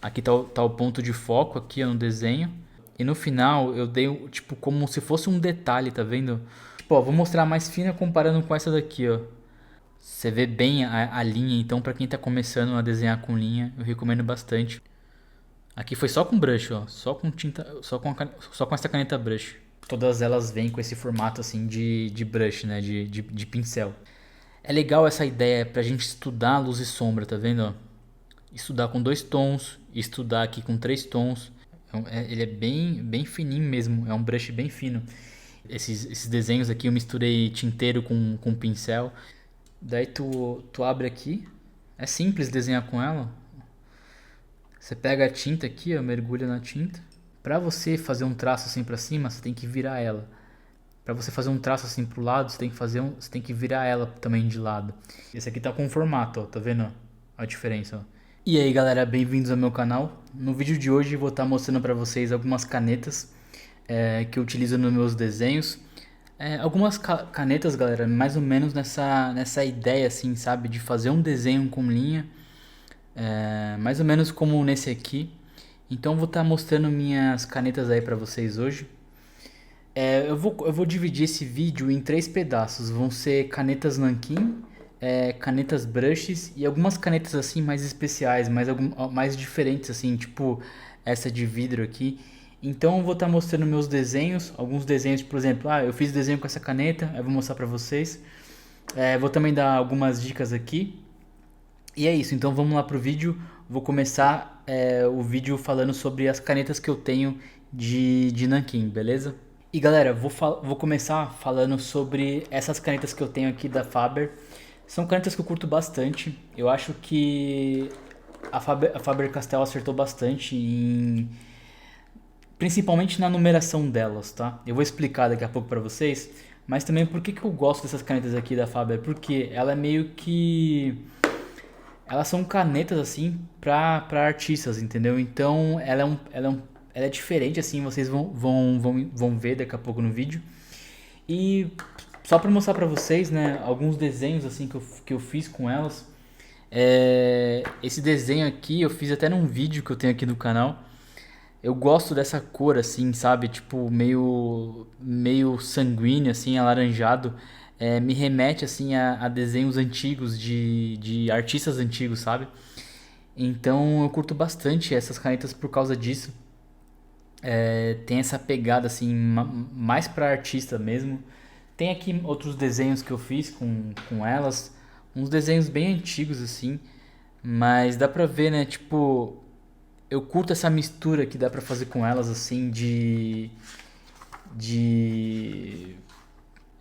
Aqui tá o ponto de foco aqui ó, no desenho. E no final eu dei tipo como se fosse um detalhe, tá vendo? Tipo, ó, vou mostrar a mais fina comparando com essa daqui, ó. Você vê bem a linha, então pra quem tá começando a desenhar com linha, eu recomendo bastante. Aqui foi só com brush, ó, só com tinta, só com essa caneta brush. Todas elas vêm com esse formato assim de brush, né, de pincel. É legal essa ideia pra gente estudar luz e sombra, tá vendo? Ó? Estudar com dois tons, estudar aqui com três tons. Ele é bem fininho mesmo, é um brush bem fino. Esses desenhos aqui eu misturei tinteiro com pincel. Daí tu abre aqui, é simples desenhar com ela. Você pega a tinta aqui, ó, mergulha na tinta. Pra você fazer um traço assim pra cima, você tem que virar ela. Pra você fazer um traço assim pro lado, você tem que virar ela também de lado. Esse aqui tá com formato, ó, tá vendo a diferença, ó. E aí galera, bem-vindos ao meu canal. No vídeo de hoje eu vou estar mostrando pra vocês algumas canetas que eu utilizo nos meus desenhos. Algumas canetas, galera, mais ou menos nessa ideia assim, sabe? De fazer um desenho com linha, mais ou menos como nesse aqui. Então eu vou estar mostrando minhas canetas aí pra vocês hoje. Eu vou dividir esse vídeo em três pedaços. Vão ser canetas nanquim, canetas brushes e algumas canetas assim mais especiais, mais diferentes assim, tipo essa de vidro aqui. Então eu vou estar mostrando meus desenhos, alguns desenhos, por exemplo, eu fiz desenho com essa caneta, eu vou mostrar pra vocês. Vou também dar algumas dicas aqui. E é isso, então vamos lá pro vídeo. Vou começar o vídeo falando sobre as canetas que eu tenho de nanquim, beleza? E galera, vou começar falando sobre essas canetas que eu tenho aqui da Faber. São canetas que eu curto bastante. Eu acho que a Faber-Castell acertou bastante principalmente na numeração delas, tá? Eu vou explicar daqui a pouco pra vocês, mas também por que eu gosto dessas canetas aqui da Faber, porque ela é meio que elas são canetas assim para artistas, entendeu? Então ela é diferente assim, vocês vão ver daqui a pouco no vídeo. E só para mostrar para vocês, né, alguns desenhos assim que eu fiz com elas. Esse desenho aqui eu fiz até num vídeo que eu tenho aqui no canal. Eu gosto dessa cor assim, sabe? Tipo, meio sanguíneo, assim, alaranjado. Me remete, assim, a desenhos antigos de artistas antigos, sabe? Então eu curto bastante essas canetas por causa disso. Tem essa pegada, assim, mais pra artista mesmo. Tem aqui outros desenhos que eu fiz com elas. Uns desenhos bem antigos, assim. Mas dá pra ver, né? Tipo, eu curto essa mistura que dá pra fazer com elas, assim, de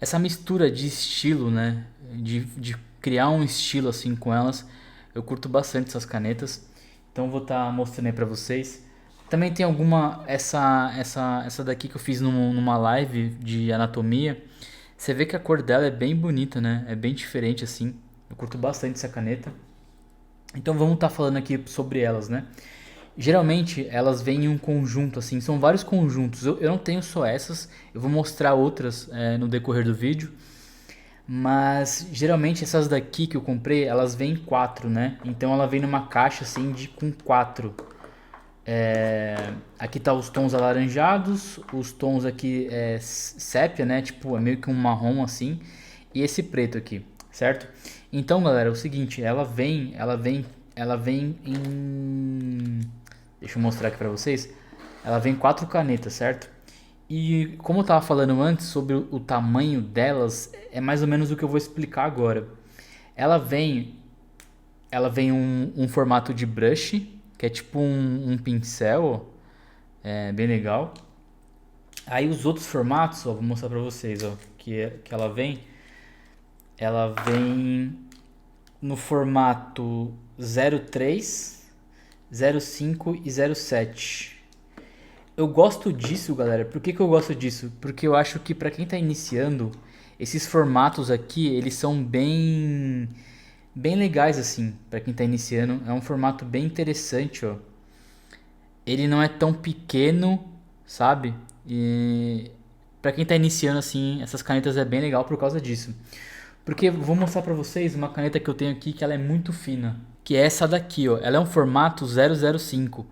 essa mistura de estilo, né? De criar um estilo assim com elas. Eu curto bastante essas canetas. Então vou estar mostrando aí pra vocês. Também tem essa daqui que eu fiz numa live de anatomia. Você vê que a cor dela é bem bonita, né? É bem diferente assim. Eu curto bastante essa caneta. Então vamos estar falando aqui sobre elas, né? Geralmente elas vêm em um conjunto, assim, são vários conjuntos. Eu não tenho só essas, eu vou mostrar outras no decorrer do vídeo. Mas geralmente essas daqui que eu comprei, elas vêm em quatro, né? Então ela vem numa caixa assim com quatro. Aqui tá os tons alaranjados, os tons aqui sépia, né? Tipo, é meio que um marrom assim. E esse preto aqui, certo? Então, galera, é o seguinte, ela vem em, deixa eu mostrar aqui pra vocês. Ela vem quatro canetas, certo? E como eu tava falando antes sobre o tamanho delas, é mais ou menos o que eu vou explicar agora. Ela vem, ela vem um formato de brush, que é tipo um pincel, ó, bem legal. Aí os outros formatos, ó, vou mostrar pra vocês, ó, que ela vem no formato 03, 05 e 07. Eu gosto disso, galera. Por que eu gosto disso? Porque eu acho que pra quem tá iniciando, esses formatos aqui, eles são bem legais assim, pra quem tá iniciando. É um formato bem interessante, ó. Ele não é tão pequeno, sabe? E para quem tá iniciando assim, essas canetas é bem legal por causa disso. Porque vou mostrar pra vocês uma caneta que eu tenho aqui que ela é muito fina, que é essa daqui, ó. Ela é um formato 005.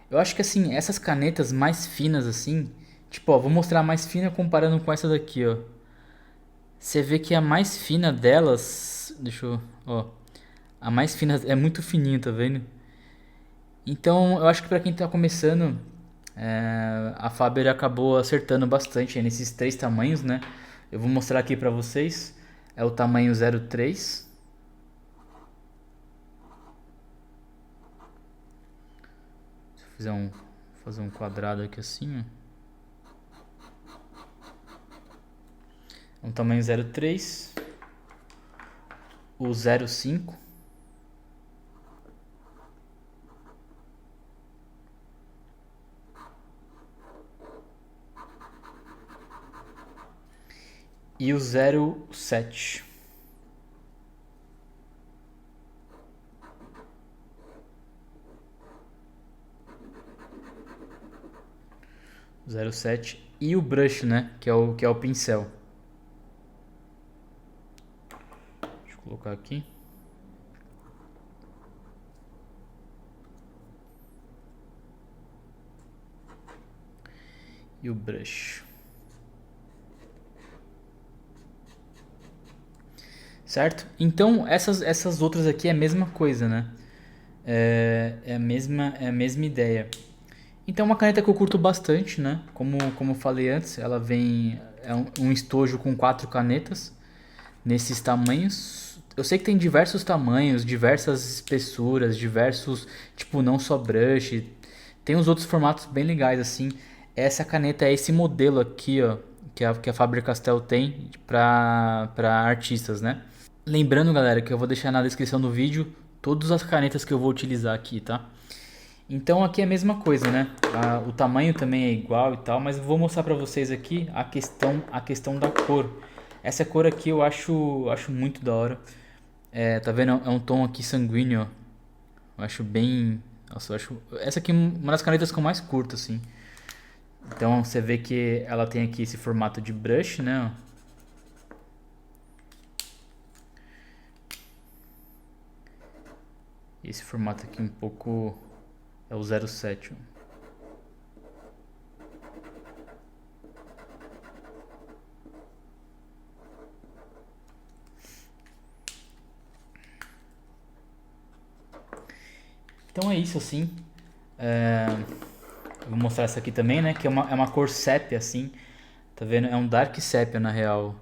Eu acho que assim, essas canetas mais finas assim, tipo, ó, vou mostrar a mais fina comparando com essa daqui, ó. Você vê que a mais fina delas, deixa eu, ó, a mais fina é muito fininha, tá vendo? Então, eu acho que pra quem tá começando, a Faber acabou acertando bastante aí nesses três tamanhos, né? Eu vou mostrar aqui pra vocês. É o tamanho 03. Se eu fizer fazer um quadrado aqui assim, ó. É um tamanho 03, o 05 e o 07. O 07 e o brush, né? Que é o pincel. Deixa eu colocar aqui. E o brush. Certo? Então, essas outras aqui é a mesma coisa, né? É a mesma ideia. Então, é uma caneta que eu curto bastante, né? Como eu falei antes, ela vem... É um estojo com 4 canetas nesses tamanhos. Eu sei que tem diversos tamanhos, diversas espessuras, diversos... Tipo, não só brush. Tem os outros formatos bem legais, assim. Essa caneta é esse modelo aqui, ó. Que a Faber-Castell tem para artistas, né? Lembrando, galera, que eu vou deixar na descrição do vídeo todas as canetas que eu vou utilizar aqui, tá? Então aqui é a mesma coisa, né? O tamanho também é igual e tal, mas eu vou mostrar pra vocês aqui a questão da cor. Essa cor aqui eu acho muito da hora. Tá vendo? É um tom aqui sanguíneo, ó. Eu acho bem... Nossa, eu acho... Essa aqui é uma das canetas que eu mais curto, assim. Então você vê que ela tem aqui esse formato de brush, né? Esse formato aqui um pouco é o 07. Então é isso, assim. Eu vou mostrar essa aqui também, né? Que é uma cor sépia, assim. Tá vendo? É um dark sépia, na real.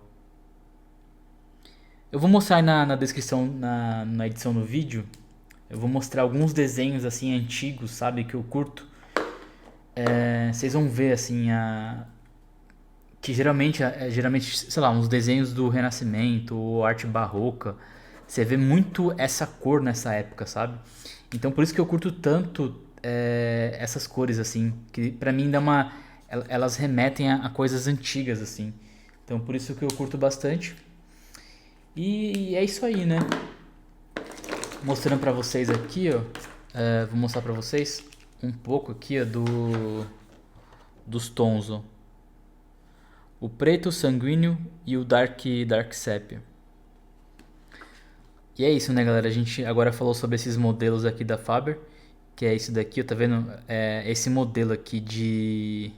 Eu vou mostrar aí na descrição, na edição do vídeo. Eu vou mostrar alguns desenhos, assim, antigos, sabe? Que eu curto. Vocês vão ver, assim, que geralmente, sei lá, uns desenhos do Renascimento ou arte barroca. Você vê muito essa cor nessa época, sabe? Então por isso que eu curto tanto essas cores, assim, que pra mim dá uma... Elas remetem a coisas antigas, assim. Então por isso que eu curto bastante. E é isso aí, né? Mostrando pra vocês aqui, ó. Vou mostrar pra vocês um pouco aqui, ó, dos tons, ó. O preto, o sanguíneo e o dark sepia. E é isso, né, galera? A gente agora falou sobre esses modelos aqui da Faber, que é esse daqui, ó, tá vendo? Esse modelo aqui de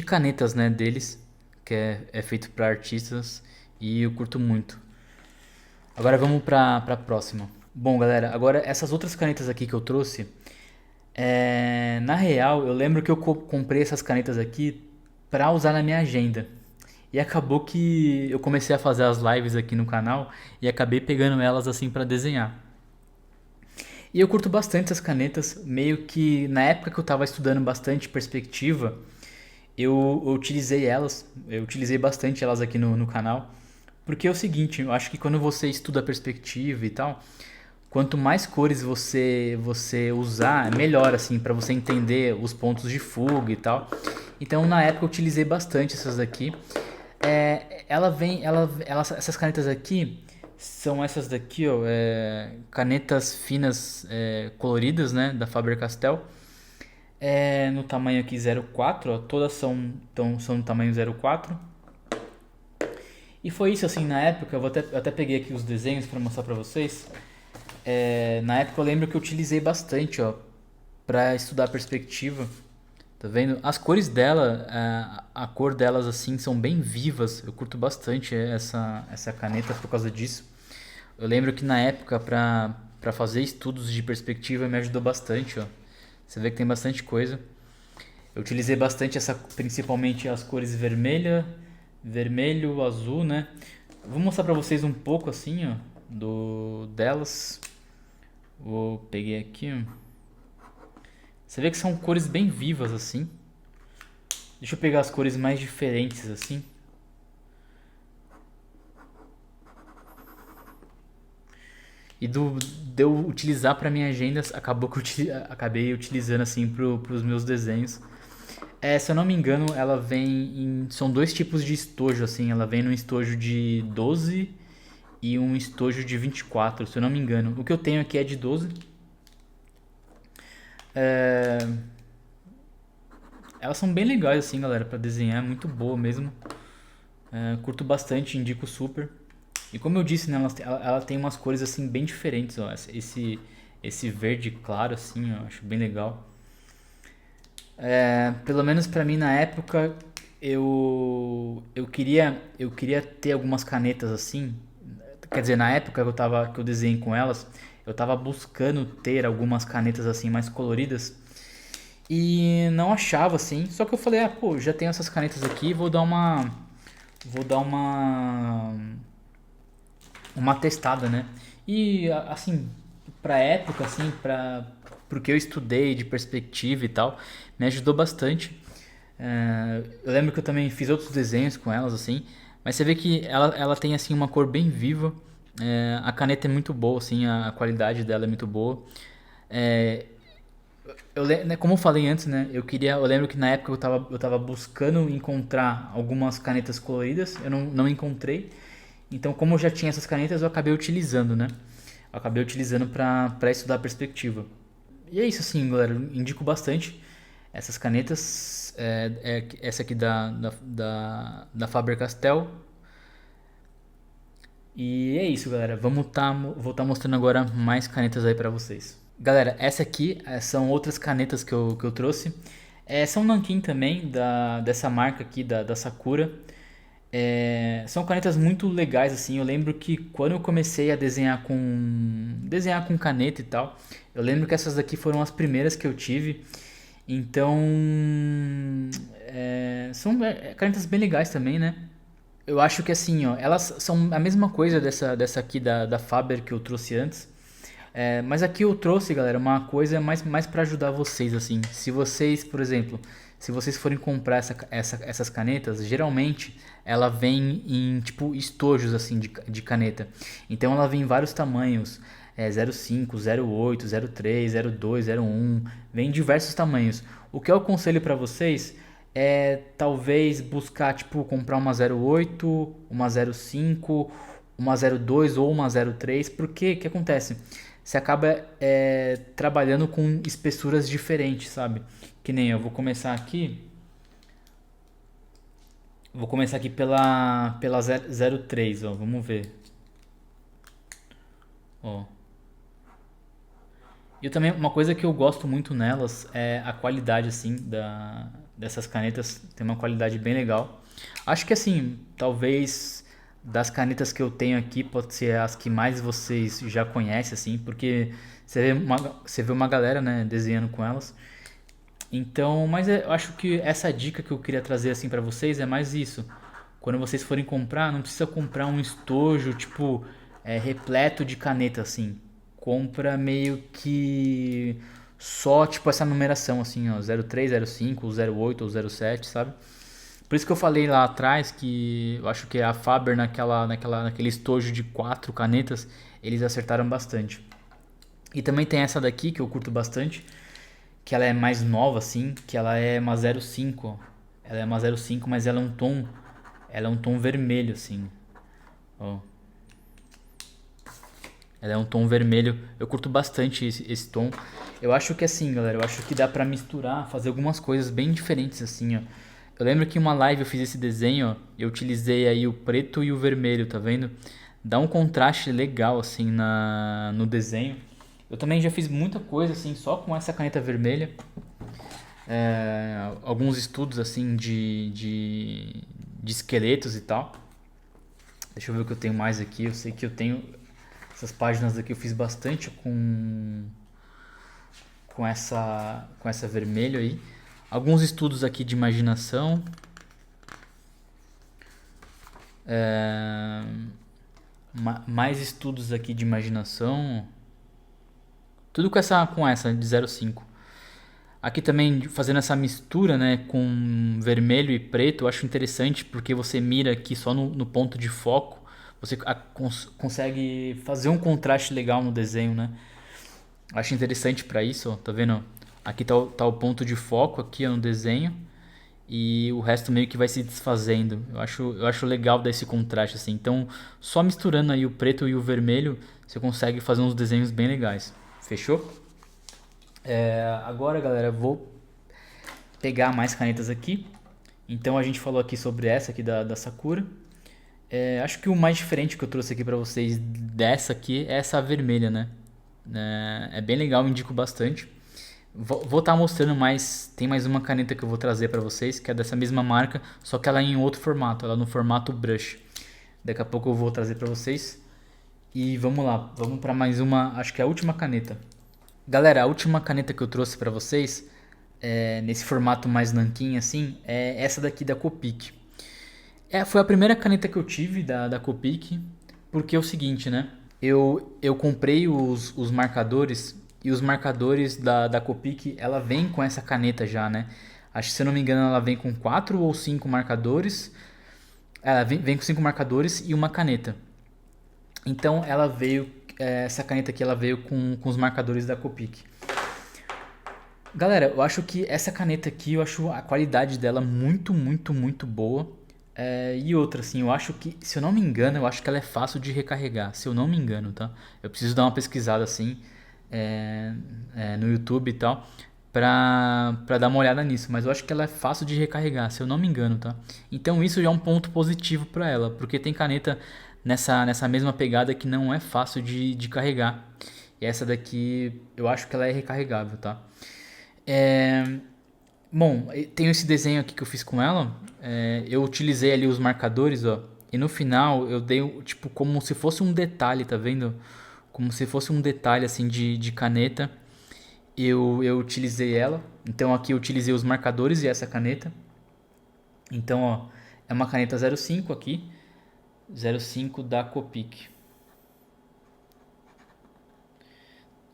canetas, né, deles, que é feito para artistas e eu curto muito. Agora vamos pra próxima. Bom, galera, agora essas outras canetas aqui que eu trouxe, na real, eu lembro que eu comprei essas canetas aqui pra usar na minha agenda. E acabou que eu comecei a fazer as lives aqui no canal e acabei pegando elas assim pra desenhar. E eu curto bastante essas canetas, meio que na época que eu tava estudando bastante perspectiva, eu utilizei elas, eu utilizei bastante elas aqui no canal. Porque é o seguinte, eu acho que quando você estuda perspectiva e tal, quanto mais cores você usar, melhor assim para você entender os pontos de fuga e tal. Então na época eu utilizei bastante essas daqui. Essas canetas aqui são essas daqui, ó, canetas finas coloridas, né, da Faber-Castell. No tamanho aqui 04, ó, todas são no tamanho 04. E foi isso assim na época, eu até peguei aqui os desenhos para mostrar para vocês. Na época eu lembro que eu utilizei bastante, ó, pra estudar perspectiva. Tá vendo? As cores dela, a cor delas assim são bem vivas. Eu curto bastante essa caneta por causa disso. Eu lembro que na época para fazer estudos de perspectiva me ajudou bastante, ó. Você vê que tem bastante coisa. Eu utilizei bastante essa, principalmente as cores vermelho, azul, né? Vou mostrar pra vocês um pouco assim, ó, do delas. Vou peguei aqui, ó. Você vê que são cores bem vivas assim. Deixa eu pegar as cores mais diferentes assim. E de eu utilizar para minha agenda, acabou que acabei utilizando assim pros meus desenhos. Se eu não me engano, ela vem em. São dois tipos de estojo, assim. Ela vem num estojo de 12 e um estojo de 24, se eu não me engano. O que eu tenho aqui é de 12. É, Elas são bem legais, assim, galera, pra desenhar. Muito boa mesmo. Curto bastante, indico super. E como eu disse, né, ela tem umas cores assim bem diferentes, ó. Esse verde claro, assim, ó, acho bem legal. Pelo menos pra mim na época, eu queria ter algumas canetas assim. Quer dizer, na época que eu desenhei com elas, eu tava buscando ter algumas canetas assim mais coloridas e não achava assim. Só que eu falei, pô, já tenho essas canetas aqui, vou dar uma testada, né? E assim, pra época assim, para porque eu estudei de perspectiva e tal, me ajudou bastante. Eu lembro que eu também fiz outros desenhos com elas, assim. Mas você vê que ela tem, assim, uma cor bem viva. A caneta é muito boa, assim. A qualidade dela é muito boa. É, né, como eu falei antes, né? Eu lembro que na época eu tava buscando encontrar algumas canetas coloridas. Eu não encontrei. Então, como eu já tinha essas canetas, eu acabei utilizando, né? Eu acabei utilizando para estudar perspectiva. E é isso, assim, galera. Eu indico bastante essas canetas. Essa aqui da Faber-Castell. E é isso, galera. Vou tá mostrando agora mais canetas aí pra vocês. Galera, essa aqui são outras canetas que eu trouxe. São nanquim também, dessa marca aqui, da Sakura. São canetas muito legais, assim. Eu lembro que quando eu comecei a desenhar com caneta e tal, eu lembro que essas daqui foram as primeiras que eu tive. Então, são canetas bem legais também, né? Eu acho que assim, ó, elas são a mesma coisa dessa aqui da Faber que eu trouxe antes. Mas aqui eu trouxe, galera, uma coisa mais para ajudar vocês, assim. Se vocês, por exemplo, se vocês forem comprar essas canetas, geralmente ela vem em tipo estojos assim de caneta. Então ela vem em vários tamanhos, 0,5, 0,8, 0,3, 0,2, 0,1, vem em diversos tamanhos. O que eu aconselho para vocês talvez buscar tipo comprar uma 0,8, uma 0,5, uma 0,2 ou uma 0,3, porque o que acontece? Você acaba trabalhando com espessuras diferentes, sabe? Que nem eu vou começar aqui pela 0,3, ó, vamos ver. Ó. E também uma coisa que eu gosto muito nelas é a qualidade assim dessas canetas, tem uma qualidade bem legal. Acho que assim, talvez das canetas que eu tenho aqui pode ser as que mais vocês já conhecem assim, porque você vê uma galera, né, desenhando com elas. Então, mas eu acho que essa dica que eu queria trazer assim para vocês é mais isso. Quando vocês forem comprar, não precisa comprar um estojo tipo repleto de caneta assim. Compra meio que só tipo essa numeração assim, ó, 03, 05, 08 ou 07, sabe? Por isso que eu falei lá atrás que eu acho que a Faber naquele estojo de quatro canetas, eles acertaram bastante. E também tem essa daqui que eu curto bastante, que ela é mais nova assim, que ela é uma 05, ó. Ela é uma 05, mas ela é um tom vermelho assim, ó. Ela é um tom vermelho. Eu curto bastante esse tom. Eu acho que assim, galera, eu acho que dá pra misturar, fazer algumas coisas bem diferentes assim, ó. Eu lembro que em uma live eu fiz esse desenho, ó, eu utilizei aí o preto e o vermelho, tá vendo? Dá um contraste legal assim no desenho. Eu também já fiz muita coisa assim só com essa caneta vermelha. Alguns estudos assim de esqueletos e tal. Deixa eu ver o que eu tenho mais aqui. Eu sei que eu tenho essas páginas aqui, eu fiz bastante com essa vermelho aí. Alguns estudos aqui de imaginação. É, mais estudos aqui de imaginação. Tudo com essa de 0,5. Aqui também fazendo essa mistura, né, com vermelho e preto, eu acho interessante porque você mira aqui só no ponto de foco, você consegue fazer um contraste legal no desenho, né? Acho interessante para isso, ó, tá vendo? Aqui tá o ponto de foco aqui ó, no desenho e o resto meio que vai se desfazendo. Eu acho legal dar esse contraste assim. Então, só misturando aí o preto e o vermelho, você consegue fazer uns desenhos bem legais. Fechou? Agora, galera, eu vou pegar mais canetas aqui. Então a gente falou aqui sobre essa aqui da Sakura. Acho que o mais diferente que eu trouxe aqui pra vocês dessa aqui é essa vermelha, né? É bem legal, indico bastante. Vou estar mostrando mais. Tem mais uma caneta que eu vou trazer pra vocês, que é dessa mesma marca, só que ela é em outro formato, ela é no formato brush. Daqui a pouco eu vou trazer pra vocês. E vamos lá, vamos pra mais uma, acho que é a última caneta. Galera, a última caneta que eu trouxe pra vocês, nesse formato mais nanquim assim, é essa daqui da Copic. Foi a primeira caneta que eu tive da Copic, porque é o seguinte, né? Eu comprei os marcadores e os marcadores da Copic, ela vem com essa caneta já, né? Acho que se eu não me engano ela vem com 4 ou 5 marcadores. Ela vem com 5 marcadores e uma caneta. Então ela veio, essa caneta aqui ela veio com os marcadores da Copic. Galera, eu acho que essa caneta aqui, eu acho a qualidade dela muito, muito, muito boa. E outra, assim, eu acho que, se eu não me engano, eu acho que ela é fácil de recarregar. Se eu não me engano, tá? Eu preciso dar uma pesquisada assim no YouTube e tal, pra dar uma olhada nisso. Mas eu acho que ela é fácil de recarregar, se eu não me engano, tá? Então isso já é um ponto positivo pra ela, porque tem caneta nessa mesma pegada que não é fácil de carregar. E essa daqui, eu acho que ela é recarregável, tá? É, Bom, tenho esse desenho aqui que eu fiz com ela. Eu utilizei ali os marcadores, ó. E no final eu dei tipo como se fosse um detalhe, tá vendo? Como se fosse um detalhe assim de caneta. Eu utilizei ela. Então aqui eu utilizei os marcadores e essa caneta. Então, ó, é uma caneta 05 aqui. 05 da Copic.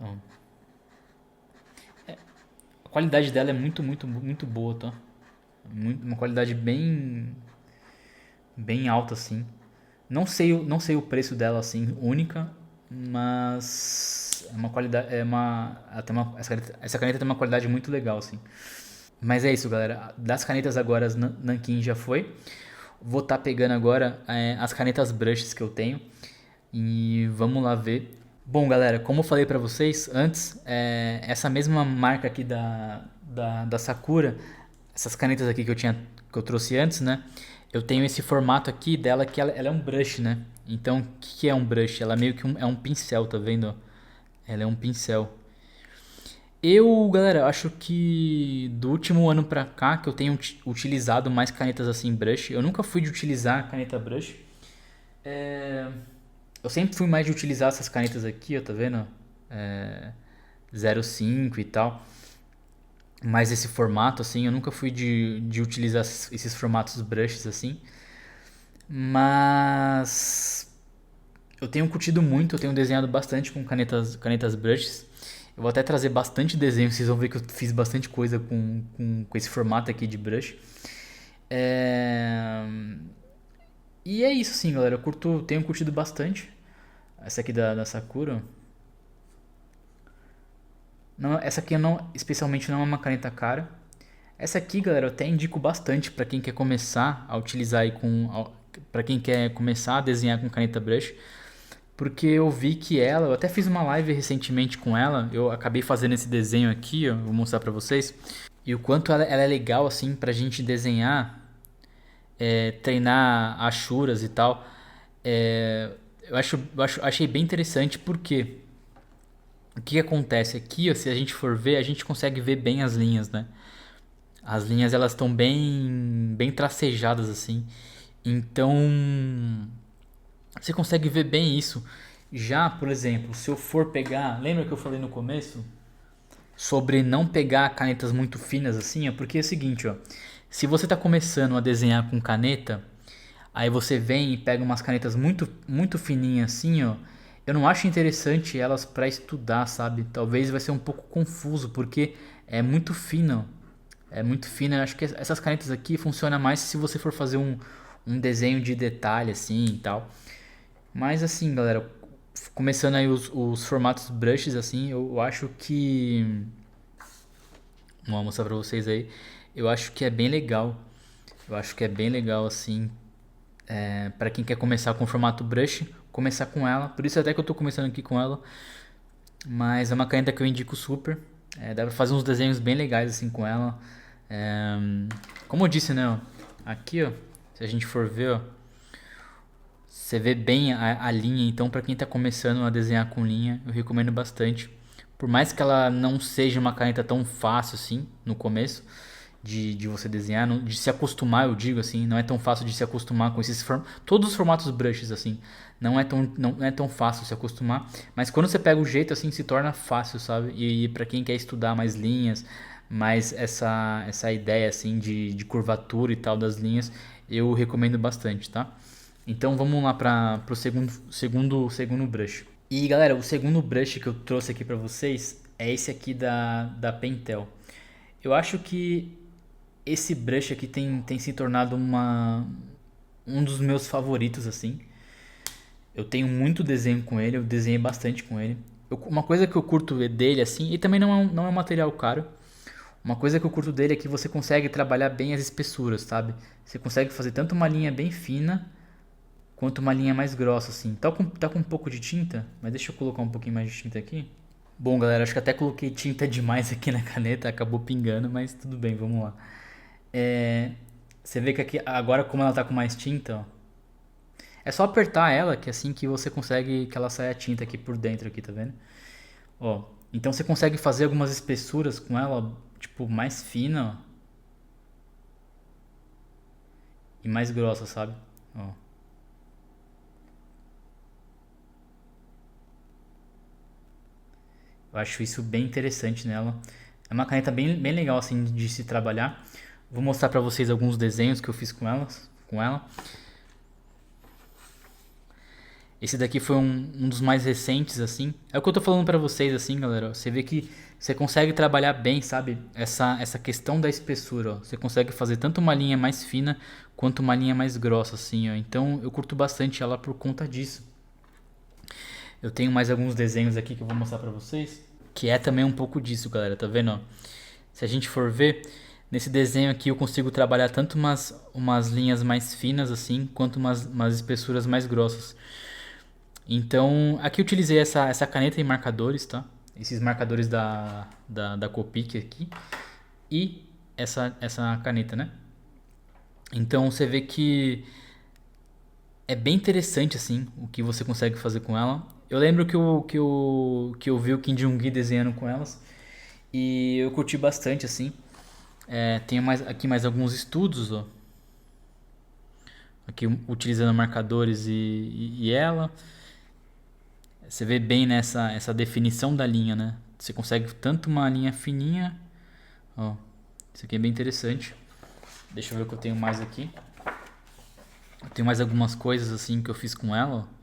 Ó, a qualidade dela é muito, muito, muito boa, tá? Uma qualidade bem alta assim. Não sei o preço dela assim, única, mas é uma qualidade, essa caneta tem uma qualidade muito legal assim. Mas é isso, galera. Das canetas agora, as Nankin já foi. Vou estar pegando agora as canetas brushes que eu tenho e vamos lá ver. Bom, galera, como eu falei pra vocês antes, essa mesma marca aqui da Sakura, essas canetas aqui que eu trouxe antes, né? Eu tenho esse formato aqui dela que ela é um brush, né? Então, o que é um brush? Ela meio que é um pincel, tá vendo? Ela é um pincel. Galera, acho que do último ano pra cá que eu tenho utilizado mais canetas assim brush. Eu nunca fui de utilizar caneta brush. É, Eu sempre fui mais de utilizar essas canetas aqui, ó, tá vendo? É... 0,5 e tal. Mas esse formato, assim, eu nunca fui de utilizar esses formatos brushes, assim. Mas eu tenho curtido muito, eu tenho desenhado bastante com canetas brushes. Eu vou até trazer bastante desenho, vocês vão ver que eu fiz bastante coisa com esse formato aqui de brush. É... E é isso sim, galera. Tenho curtido bastante. Essa aqui da Sakura. Não, essa aqui não, especialmente não é uma caneta cara. Essa aqui, galera, eu até indico bastante para quem quer começar a utilizar aí para quem quer começar a desenhar com caneta brush, porque eu vi que eu até fiz uma live recentemente com ela, eu acabei fazendo esse desenho aqui, ó, vou mostrar para vocês, e o quanto ela é legal assim pra gente desenhar, treinar achuras e tal. É, Achei bem interessante porque o que acontece aqui, ó, se a gente for ver, a gente consegue ver bem as linhas, né? As linhas elas estão bem tracejadas assim. Então, você consegue ver bem isso. Já, por exemplo, se eu for pegar, lembra que eu falei no começo sobre não pegar canetas muito finas assim, ó, porque é o seguinte, ó, se você está começando a desenhar com caneta, aí você vem e pega umas canetas muito fininhas assim, ó, eu não acho interessante elas para estudar, sabe? Talvez vai ser um pouco confuso porque é muito fino. É muito fino. Eu acho que essas canetas aqui funcionam mais se você for fazer um desenho de detalhe assim e tal. Mas assim, galera, começando aí os formatos brushes assim, eu acho que vou mostrar pra vocês aí. Eu acho que é bem legal. Eu acho que é bem legal assim, para quem quer começar com o formato brush, começar com ela. Por isso até que eu tô começando aqui com ela. Mas é uma caneta que eu indico super. Dá pra fazer uns desenhos bem legais assim com ela. É, como eu disse, né? Ó, aqui, ó, se a gente for ver, ó, você vê bem a linha. Então, para quem tá começando a desenhar com linha, eu recomendo bastante. Por mais que ela não seja uma caneta tão fácil assim no começo de você desenhar, de se acostumar, eu digo assim, não é tão fácil de se acostumar com todos os formatos brushes assim, não é tão fácil se acostumar, mas quando você pega o jeito assim se torna fácil, sabe? E para quem quer estudar mais linhas, mais essa ideia assim de curvatura e tal das linhas, eu recomendo bastante, tá? Então vamos lá para o segundo brush. E galera, o segundo brush que eu trouxe aqui para vocês é esse aqui da Pentel. Eu acho que esse brush aqui tem se tornado um dos meus favoritos, assim. Eu tenho muito desenho com ele, eu desenhei bastante com ele. Uma coisa que eu curto dele, assim, e também não é um material caro. Uma coisa que eu curto dele é que você consegue trabalhar bem as espessuras, sabe? Você consegue fazer tanto uma linha bem fina quanto uma linha mais grossa, assim. Tá com um pouco de tinta, mas deixa eu colocar um pouquinho mais de tinta aqui. Bom, galera, acho que até coloquei tinta demais aqui na caneta, acabou pingando, mas tudo bem, vamos lá. É, você vê que aqui, agora como ela tá com mais tinta, ó, é só apertar ela que é assim que você consegue que ela saia a tinta aqui por dentro aqui, tá vendo? Ó, então você consegue fazer algumas espessuras com ela, ó, tipo mais fina, ó, e mais grossa, sabe? Ó, eu acho isso bem interessante nela. É uma caneta bem legal assim de se trabalhar. Vou mostrar pra vocês alguns desenhos que eu fiz com ela. Esse daqui foi um dos mais recentes, assim. É o que eu tô falando pra vocês, assim, galera. Você vê que você consegue trabalhar bem, sabe? Essa questão da espessura, ó. Você consegue fazer tanto uma linha mais fina quanto uma linha mais grossa, assim, ó. Então eu curto bastante ela por conta disso. Eu tenho mais alguns desenhos aqui que eu vou mostrar pra vocês. Que é também um pouco disso, galera. Tá vendo, ó? Se a gente for ver, nesse desenho aqui eu consigo trabalhar tanto umas linhas mais finas, assim, quanto umas espessuras mais grossas. Então, aqui eu utilizei essa caneta e marcadores, tá? Esses marcadores da Copic aqui. E essa caneta, né? Então, você vê que é bem interessante, assim, o que você consegue fazer com ela. Eu lembro que eu vi o Kim Jong-gi desenhando com elas. E eu curti bastante, assim. Tenho aqui mais alguns estudos, ó. Aqui utilizando marcadores e ela. Você vê bem nessa essa definição da linha, né? Você consegue tanto uma linha fininha, ó. Isso aqui é bem interessante. Deixa eu ver o que eu tenho mais aqui. Eu tenho mais algumas coisas assim que eu fiz com ela, ó.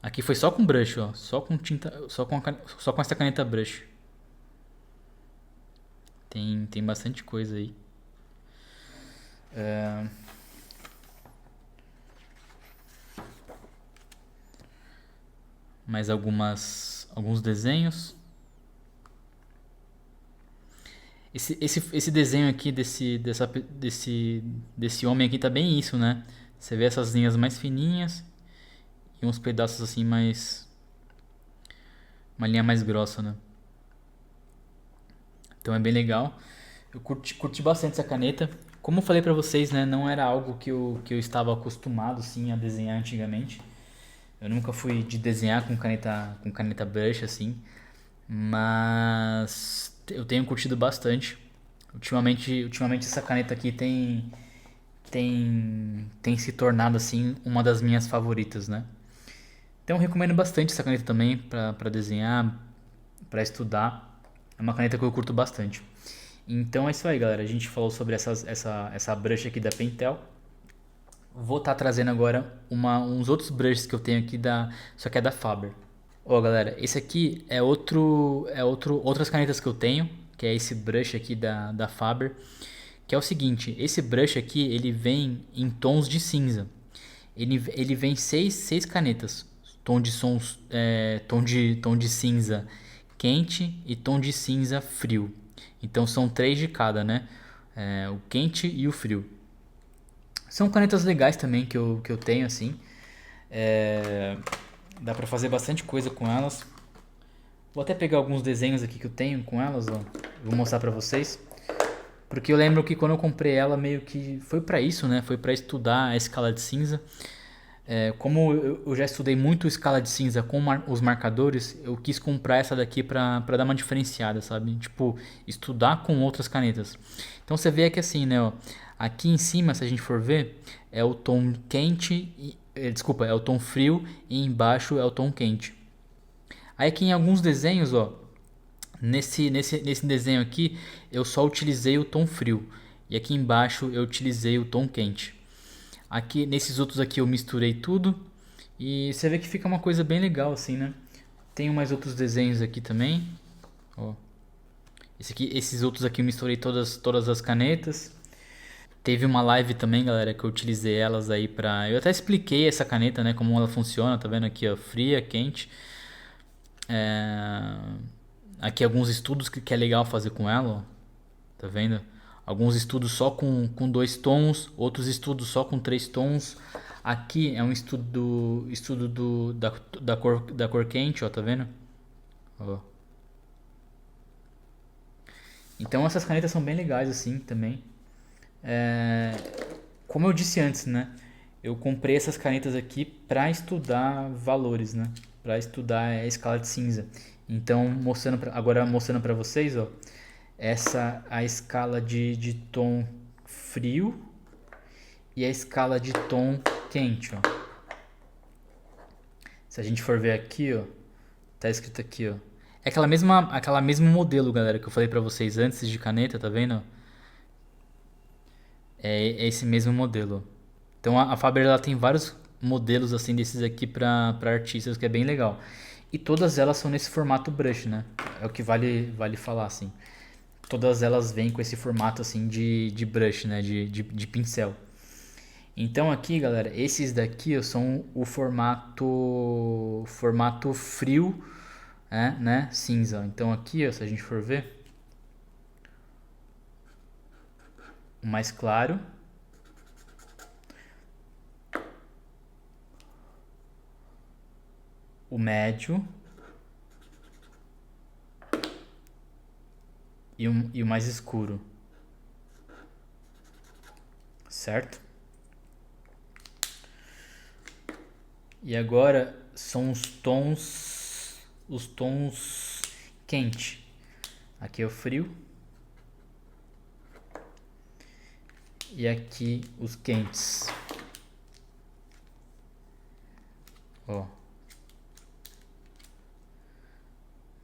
Aqui foi só com brush, ó, só com tinta, só com essa caneta brush. Tem bastante coisa aí. É, mais alguns desenhos. Esse desenho aqui desse homem aqui tá bem isso, né? Você vê essas linhas mais fininhas e uns pedaços assim mais. Uma linha mais grossa, né? Então é bem legal. Eu curti bastante essa caneta. Como eu falei pra vocês, né, não era algo que eu estava acostumado, assim, a desenhar antigamente. Eu nunca fui de desenhar com caneta brush, assim. Mas eu tenho curtido bastante. Ultimamente essa caneta aqui tem se tornado, assim, uma das minhas favoritas, né? Então eu recomendo bastante essa caneta também para desenhar, para estudar. É uma caneta que eu curto bastante. Então é isso aí, galera. A gente falou sobre essa brush aqui da Pentel. Vou estar trazendo agora uns outros brushes que eu tenho aqui só que é da Faber. Ó, galera, esse aqui outras canetas que eu tenho, que é esse brush aqui da Faber, que é o seguinte, esse brush aqui, ele vem em tons de cinza. Ele vem seis canetas, tom de cinza quente e tom de cinza frio. Então são três de cada, né? O quente e o frio. São canetas legais também que eu tenho, assim. É, dá pra fazer bastante coisa com elas. Vou até pegar alguns desenhos aqui que eu tenho com elas, ó. Vou mostrar pra vocês. Porque eu lembro que quando eu comprei ela, meio que foi pra isso, né? Foi pra estudar a escala de cinza. Como eu já estudei muito escala de cinza com os marcadores, eu quis comprar essa daqui pra dar uma diferenciada, sabe? Tipo, estudar com outras canetas. Então você vê aqui assim, né? Ó, aqui em cima, se a gente for ver, é o tom quente, desculpa, é o tom frio e embaixo é o tom quente. Aí aqui em alguns desenhos, ó, nesse desenho aqui, eu só utilizei o tom frio. E aqui embaixo eu utilizei o tom quente. Aqui nesses outros aqui eu misturei tudo. E você vê que fica uma coisa bem legal assim, né? Tenho mais outros desenhos aqui também. Ó. Esses outros aqui eu misturei todas as canetas. Teve uma live também, galera, que eu utilizei elas aí pra... Eu até expliquei essa caneta, né? Como ela funciona, tá vendo aqui, ó? Fria, quente. É... Aqui alguns estudos que é legal fazer com ela, ó. Tá vendo? Alguns estudos só com dois tons, outros estudos só com três tons. Aqui é um estudo da cor quente, ó, tá vendo? Ó. Então essas canetas são bem legais assim também. É, como eu disse antes, né? Eu comprei essas canetas aqui para estudar valores, né? Para estudar a escala de cinza. Então, agora mostrando para vocês, ó, a escala de tom frio e a escala de tom quente, ó. Se a gente for ver aqui, ó, tá escrito aqui, ó. É aquela mesmo modelo, galera, que eu falei para vocês antes de caneta, tá vendo? É esse mesmo modelo. Então a Faber ela tem vários modelos assim desses aqui para artistas que é bem legal. E todas elas são nesse formato brush, né? É o que vale falar assim. Todas elas vêm com esse formato assim de brush, né? De pincel. Então aqui, galera, esses daqui ó, são o formato frio, né? Cinza. Então aqui, ó, se a gente for ver, o mais claro, o médio e o mais escuro, certo? E agora são os tons quente. Aqui é o frio e aqui os quentes. Ó.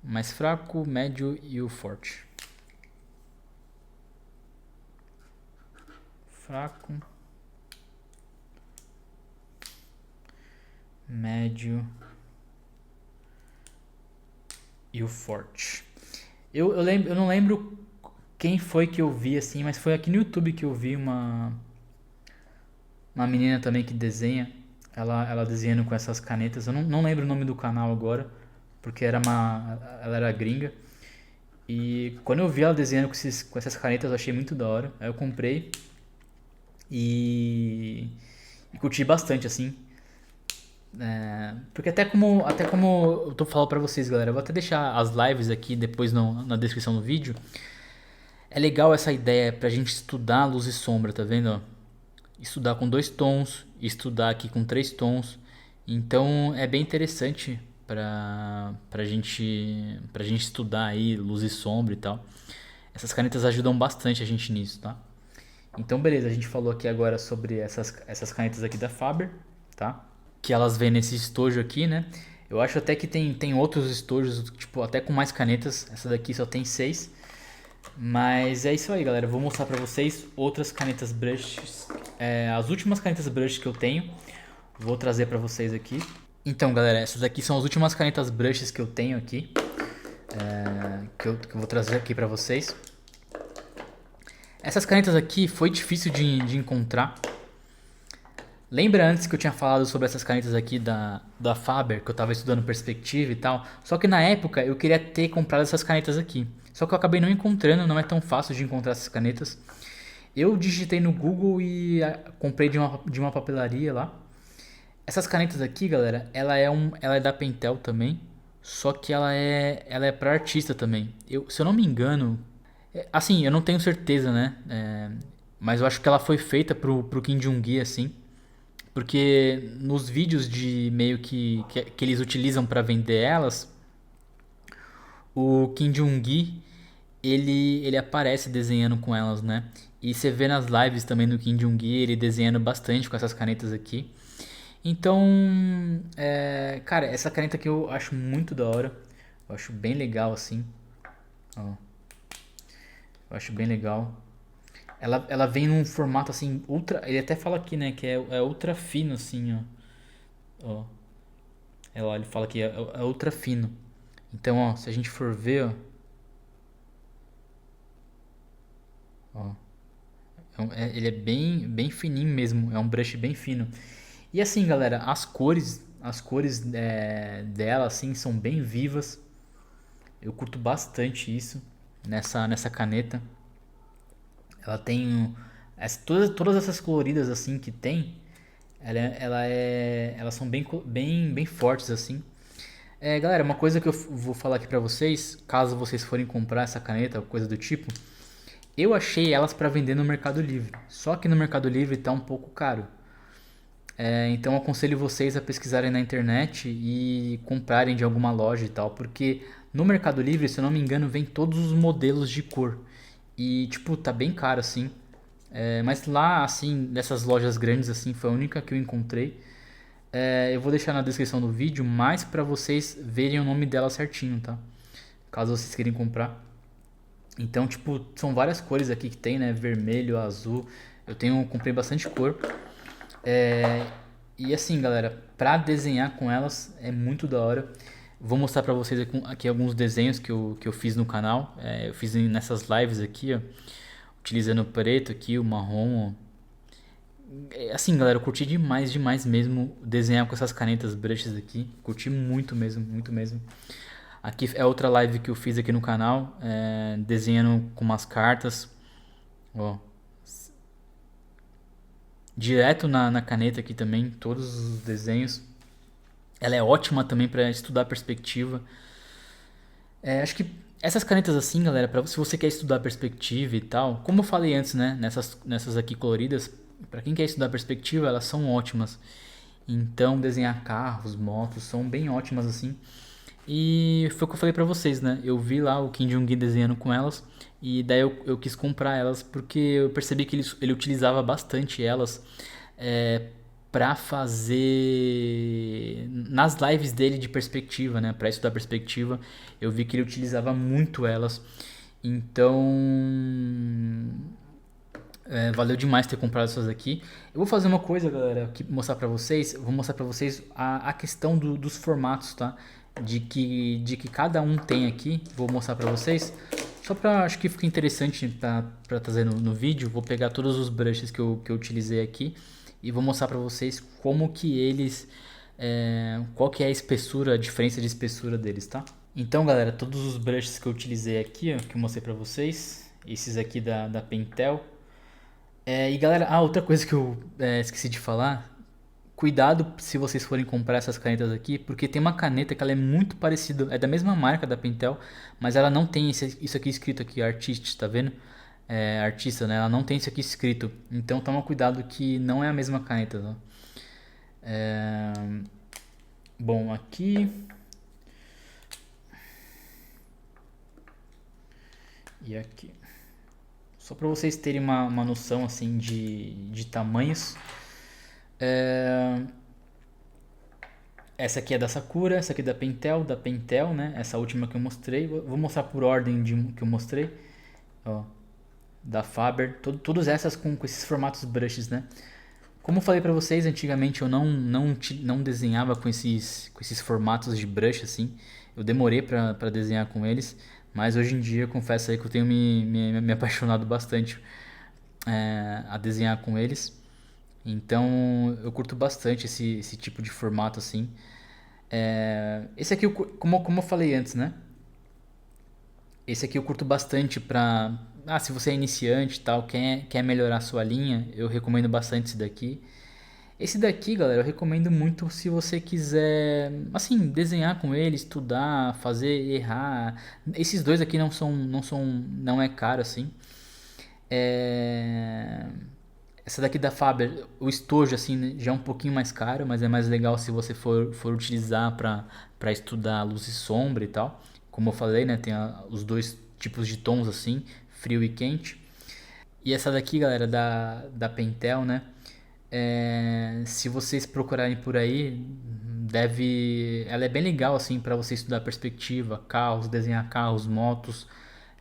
O mais fraco, o médio e o forte. Fraco, médio e o forte. Eu não lembro quem foi que eu vi assim, mas foi aqui no YouTube que eu vi uma menina também que desenha. Ela desenhando com essas canetas. Eu não lembro o nome do canal agora, porque ela era gringa. E quando eu vi ela desenhando com essas canetas, eu achei muito da hora. Aí eu comprei e curti bastante assim. Porque até como eu tô falando pra vocês, galera, eu vou até deixar as lives aqui depois na descrição do vídeo. É legal essa ideia pra gente estudar luz e sombra, tá vendo? Ó? Estudar com 2 tons, estudar aqui com 3 tons. Então é bem interessante pra gente estudar aí luz e sombra e tal. Essas canetas ajudam bastante a gente nisso, tá? Então beleza, a gente falou aqui agora sobre essas canetas aqui da Faber, tá? Que elas vêm nesse estojo aqui, né? Eu acho até que tem outros estojos, tipo, até com mais canetas. Essa daqui só tem 6. Mas é isso aí, galera. Eu vou mostrar pra vocês outras canetas brushes. As últimas canetas brush que eu tenho. Vou trazer pra vocês aqui. Então, galera, essas aqui são as últimas canetas brushes que eu tenho aqui. Que eu vou trazer aqui pra vocês. Essas canetas aqui foi difícil de encontrar. Lembra antes que eu tinha falado sobre essas canetas aqui da Faber, que eu tava estudando perspectiva e tal? Só que na época eu queria ter comprado essas canetas aqui. Só que eu acabei não encontrando, não é tão fácil de encontrar essas canetas. Eu digitei no Google e comprei de uma papelaria lá. Essas canetas aqui, galera, ela é da Pentel também. Só que ela é para artista também. Se eu não me engano, assim, eu não tenho certeza, né? Mas eu acho que ela foi feita pro Kim Jong-gi, assim. Porque nos vídeos de meio que eles utilizam para vender elas, o Kim Jong-gi ele aparece desenhando com elas, né? E você vê nas lives também do Kim Jong-gi ele desenhando bastante com essas canetas aqui. Então, cara, essa caneta aqui eu acho muito da hora. Eu acho bem legal assim. Ó, eu acho bem legal. Ela vem num formato assim, ultra. Ele até fala aqui, né? Que é ultra fino, assim, ó. Ele fala que é ultra fino. Então, ó, se a gente for ver, ó, ele é bem fininho mesmo. É um brush bem fino. E assim, galera, as cores dela, assim, são bem vivas. Eu curto bastante isso nessa caneta. Ela tem todas essas coloridas assim que tem, elas são bem fortes assim. Galera, uma coisa que eu vou falar aqui pra vocês, caso vocês forem comprar essa caneta, coisa do tipo, eu achei elas pra vender no Mercado Livre. Só que no Mercado Livre tá um pouco caro. Então eu aconselho vocês a pesquisarem na internet e comprarem de alguma loja e tal, porque no Mercado Livre, se eu não me engano, vem todos os modelos de cor. E tipo, tá bem caro assim. Mas lá, assim, nessas lojas grandes assim, foi a única que eu encontrei. Eu vou deixar na descrição do vídeo, mais pra vocês verem o nome dela certinho, tá? Caso vocês queiram comprar. Então, tipo, são várias cores aqui que tem, né? Vermelho, azul. Comprei bastante cor. É, e assim, galera, pra desenhar com elas é muito da hora. Vou mostrar pra vocês aqui alguns desenhos que eu fiz no canal. Eu fiz nessas lives aqui, ó. Utilizando o preto aqui, o marrom, ó. Assim, galera, eu curti demais, demais mesmo desenhar com essas canetas brushes aqui. Curti muito mesmo, muito mesmo. Aqui é outra live que eu fiz aqui no canal, desenhando com umas cartas, ó. Direto na caneta aqui também, todos os desenhos. Ela é ótima também para estudar perspectiva. Acho que essas canetas assim, galera, se você quer estudar perspectiva e tal, como eu falei antes, né, nessas aqui coloridas, para quem quer estudar perspectiva, elas são ótimas. Então, desenhar carros, motos, são bem ótimas assim. E foi o que eu falei pra vocês, né? Eu vi lá o Kim Jong-un desenhando com elas e daí eu quis comprar elas porque eu percebi que ele utilizava bastante elas é, para fazer nas lives dele de perspectiva, né? Para estudar perspectiva, eu vi que ele utilizava muito elas. Então, valeu demais ter comprado essas aqui. Eu vou fazer uma coisa, galera, mostrar pra vocês. Eu vou mostrar pra vocês a questão dos formatos, tá? De que cada um tem aqui. Vou mostrar pra vocês. Só pra, acho que fica interessante pra trazer no vídeo. Vou pegar todos os brushes que eu utilizei aqui. E vou mostrar pra vocês como que eles... qual que é a espessura, a diferença de espessura deles, tá? Então, galera, todos os brushes que eu utilizei aqui, ó, que eu mostrei pra vocês. Esses aqui da Pentel. E galera, outra coisa que eu esqueci de falar, cuidado se vocês forem comprar essas canetas aqui, porque tem uma caneta que ela é muito parecida, é da mesma marca da Pentel, mas ela não tem isso aqui escrito aqui, Artist, tá vendo? artista, né? Ela não tem isso aqui escrito. Então toma cuidado que não é a mesma caneta, tá? É, bom, aqui e aqui. Só para vocês terem uma noção assim de tamanhos. É, essa aqui é da Sakura, essa aqui é da Pentel, né? Essa última que eu mostrei. Vou mostrar por ordem que eu mostrei. Ó, da Faber. Todas essas com esses formatos brushes, né? Como eu falei pra vocês, antigamente eu não desenhava com esses formatos de brush assim. Eu demorei pra desenhar com eles, mas hoje em dia eu confesso aí que eu tenho me apaixonado bastante a desenhar com eles. Então eu curto bastante esse tipo de formato assim. Esse aqui, como eu falei antes, né? Esse aqui eu curto bastante pra. Ah, se você é iniciante e tal, quer melhorar a sua linha, eu recomendo bastante esse daqui. Esse daqui, galera, eu recomendo muito se você quiser, assim, desenhar com ele, estudar, fazer, errar. Esses dois aqui não é caro assim. É... Essa daqui da Faber, o estojo assim né, já é um pouquinho mais caro, mas é mais legal se você for utilizar para estudar luz e sombra e tal. Como eu falei, né, tem os dois tipos de tons assim, frio e quente. E essa daqui, galera, da Pentel, né? Se vocês procurarem por aí, ela é bem legal assim para você estudar perspectiva, carros, desenhar carros, motos.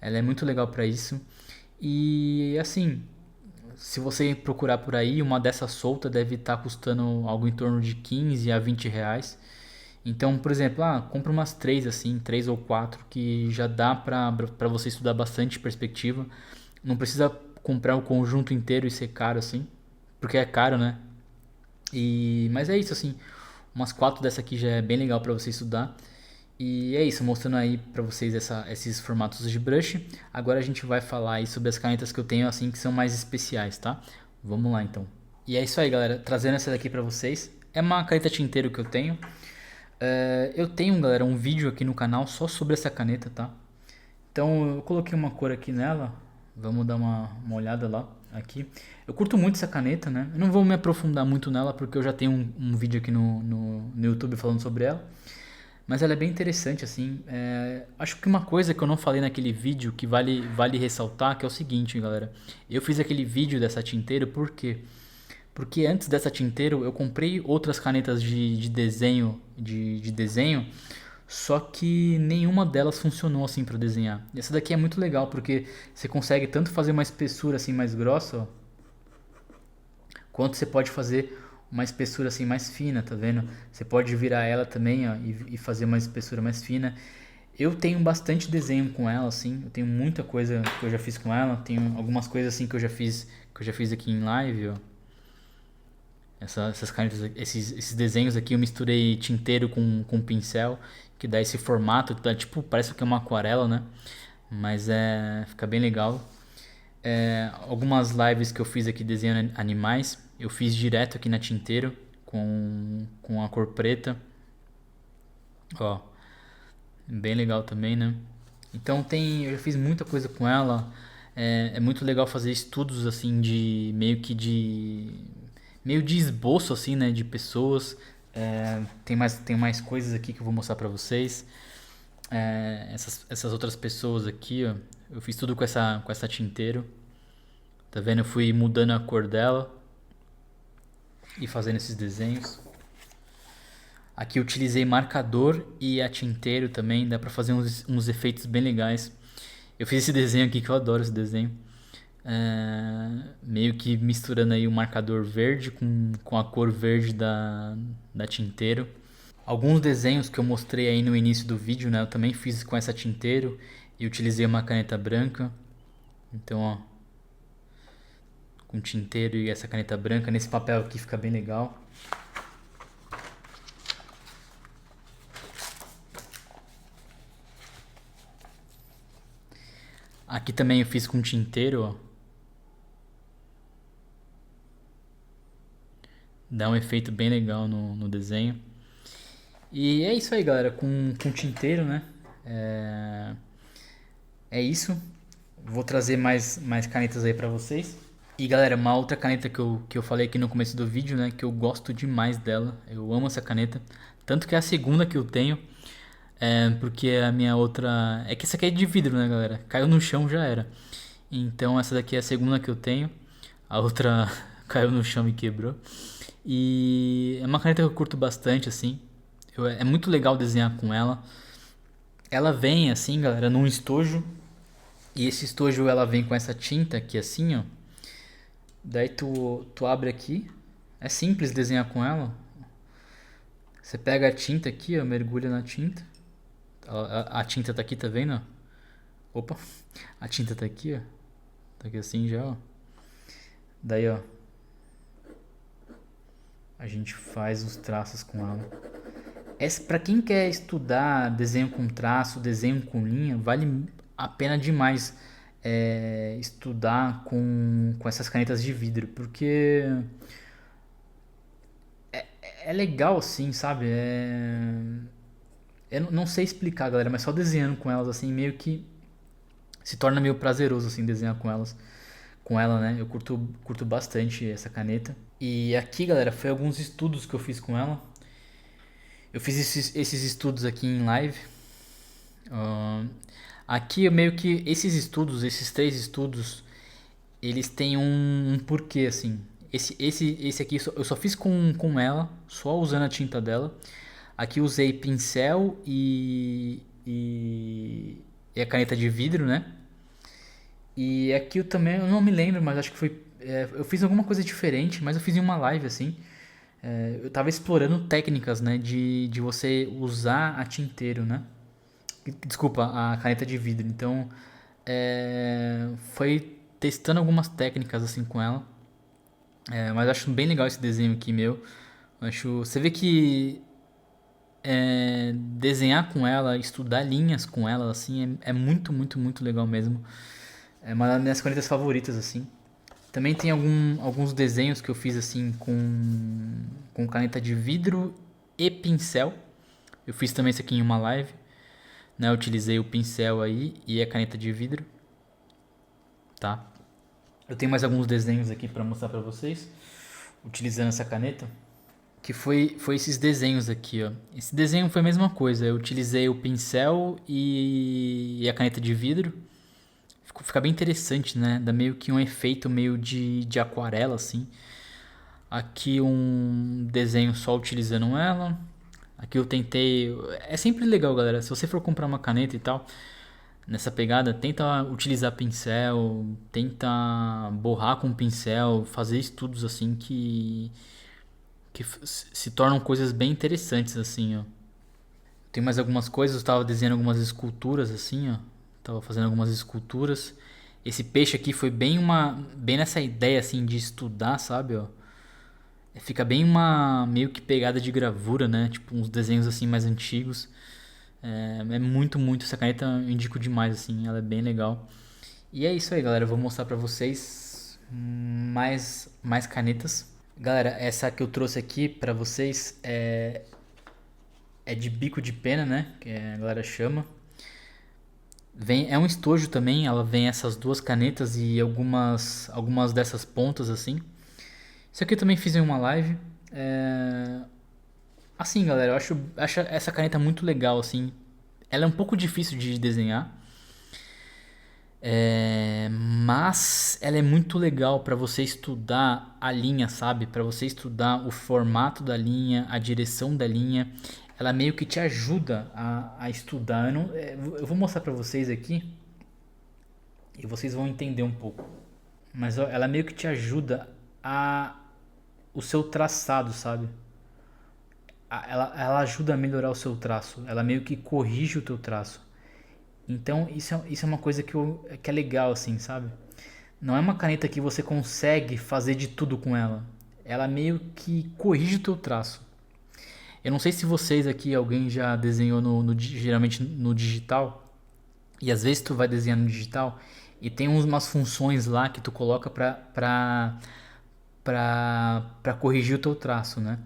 Ela é muito legal para isso. E assim, se você procurar por aí, uma dessa solta deve estar custando algo em torno de 15 a 20 reais. Então, por exemplo, compra umas três assim, três ou quatro, que já dá para você estudar bastante perspectiva. Não precisa comprar o conjunto inteiro e ser caro assim, porque é caro, né? Mas é isso assim, umas quatro dessa aqui já é bem legal para você estudar. E é isso, mostrando aí para vocês esses formatos de brush. Agora a gente vai falar aí sobre as canetas que eu tenho assim que são mais especiais, tá? Vamos lá então. E é isso aí, galera, trazendo essa daqui para vocês. É uma caneta tinteiro que eu tenho. Eu tenho, galera, um vídeo aqui no canal só sobre essa caneta, tá? Então eu coloquei uma cor aqui nela. Vamos dar uma olhada lá aqui. Eu curto muito essa caneta, né? Eu não vou me aprofundar muito nela porque eu já tenho um vídeo aqui no YouTube falando sobre ela. Mas ela é bem interessante, assim. Acho que uma coisa que eu não falei naquele vídeo que vale ressaltar que é o seguinte, galera. Eu fiz aquele vídeo dessa tinteiro por quê? Porque antes dessa tinteiro eu comprei outras canetas de desenho, de desenho, só que nenhuma delas funcionou assim para desenhar. E essa daqui é muito legal porque você consegue tanto fazer uma espessura assim mais grossa, ó, quanto você pode fazer uma espessura assim mais fina, tá vendo? Você pode virar ela também, ó, e fazer uma espessura mais fina. Eu tenho bastante desenho com ela, assim. Eu tenho muita coisa que eu já fiz com ela. Tenho algumas coisas assim que eu já fiz aqui em live, ó. Essas canetas, esses desenhos aqui eu misturei tinteiro com pincel, que dá esse formato, tá, tipo, parece que é uma aquarela, né? Mas fica bem legal. Algumas lives que eu fiz aqui desenhando animais, eu fiz direto aqui na tinteiro com a cor preta. Ó, bem legal também, né? Então eu já fiz muita coisa com ela. É muito legal fazer estudos assim de meio de esboço assim, né, de pessoas. Tem mais coisas aqui que eu vou mostrar pra vocês. Essas outras pessoas aqui, ó, eu fiz tudo com essa tinteiro. Tá vendo? Eu fui mudando a cor dela e fazendo esses desenhos. Aqui eu utilizei marcador e a tinteiro também, dá pra fazer uns efeitos bem legais. Eu fiz esse desenho aqui que eu adoro esse desenho. Meio que misturando aí o marcador verde com a cor verde da tinteiro. Alguns desenhos que eu mostrei aí no início do vídeo, né, eu também fiz com essa tinteiro e utilizei uma caneta branca. Então, ó, com tinteiro e essa caneta branca, nesse papel aqui fica bem legal. Aqui também eu fiz com tinteiro, ó. Dá um efeito bem legal no desenho. E é isso aí, galera, com tinteiro, né? É isso. Vou trazer mais canetas aí pra vocês. E galera, uma outra caneta que eu falei aqui no começo do vídeo, né? Que eu gosto demais dela. Eu amo essa caneta. Tanto que é a segunda que eu tenho. Porque a minha outra. É que essa aqui é de vidro, né, galera? Caiu no chão, já era. Então essa daqui é a segunda que eu tenho. A outra caiu no chão e quebrou. E é uma caneta que eu curto bastante, assim. É muito legal desenhar com ela. Ela vem assim, galera, num estojo. E esse estojo ela vem com essa tinta aqui assim, ó. Daí tu abre aqui. É simples desenhar com ela. Você pega a tinta aqui, ó, mergulha na tinta. A tinta tá aqui, tá vendo? Opa, a tinta tá aqui, ó. Tá aqui assim já, ó. Daí, ó, a gente faz os traços com ela. Para quem quer estudar desenho com traço, desenho com linha, vale a pena demais estudar com essas canetas de vidro, porque é legal assim, sabe? Eu não sei explicar, galera, mas só desenhando com elas assim, meio que se torna meio prazeroso assim desenhar com elas, com ela, né? Eu curto bastante essa caneta. E aqui, galera, foi alguns estudos que eu fiz com ela. Eu fiz esses estudos aqui em live. Ahn, Aqui eu meio que esses estudos, esses três estudos, eles têm um porquê assim. Esse aqui eu só fiz com ela, só usando a tinta dela. Aqui usei pincel e a caneta de vidro, né? E aqui eu também, eu não me lembro, mas acho que foi. Eu fiz alguma coisa diferente, mas eu fiz em uma live assim. Eu tava explorando técnicas, né? De você usar a tinteiro, né? Desculpa, a caneta de vidro. Então, foi testando algumas técnicas assim com ela. Mas eu acho bem legal esse desenho aqui meu. Você vê que desenhar com ela, estudar linhas com ela, assim, é muito, muito, muito legal mesmo. É uma das minhas canetas favoritas, assim. Também tem alguns desenhos que eu fiz assim com caneta de vidro e pincel. Eu fiz também isso aqui em uma live, né? Eu utilizei o pincel aí e a caneta de vidro, tá? Eu tenho mais alguns desenhos aqui para mostrar para vocês, utilizando essa caneta, que foi esses desenhos aqui, ó. Esse desenho foi a mesma coisa, eu utilizei o pincel e a caneta de vidro. Fica bem interessante, né? Dá meio que um efeito meio de aquarela, assim. Aqui um desenho só utilizando ela. Aqui eu tentei. É sempre legal, galera. Se você for comprar uma caneta e tal, nessa pegada, tenta utilizar pincel, tenta borrar com pincel, fazer estudos assim que se tornam coisas bem interessantes, assim, ó. Tem mais algumas coisas, eu estava desenhando algumas esculturas, assim, ó. Tava fazendo algumas esculturas. Esse peixe aqui foi bem nessa ideia, assim, de estudar, sabe, ó. Fica bem uma meio que pegada de gravura, né? Tipo uns desenhos assim mais antigos. É muito, muito. Essa caneta eu indico demais, assim. Ela é bem legal. E é isso aí, galera. Eu vou mostrar pra vocês mais canetas. Galera, essa que eu trouxe aqui pra vocês é de bico de pena, né? Que a galera chama. É um estojo também. Ela vem essas duas canetas e algumas dessas pontas assim. Isso aqui eu também fiz em uma live. Assim, galera, eu acho essa caneta muito legal, assim. Ela é um pouco difícil de desenhar, mas ela é muito legal para você estudar a linha, sabe? Para você estudar o formato da linha, a direção da linha. Ela meio que te ajuda a estudar. Eu vou mostrar para vocês aqui e vocês vão entender um pouco. Mas ó, ela meio que te ajuda a o seu traçado, sabe? Ela ajuda a melhorar o seu traço. Ela meio que corrige o teu traço. Então isso é uma coisa que é legal, assim, sabe? Não é uma caneta que você consegue fazer de tudo com ela. Ela meio que corrige o teu traço. Eu não sei se vocês aqui, alguém já desenhou geralmente no digital. E às vezes tu vai desenhar no digital e tem umas funções lá que tu coloca pra corrigir o teu traço, né?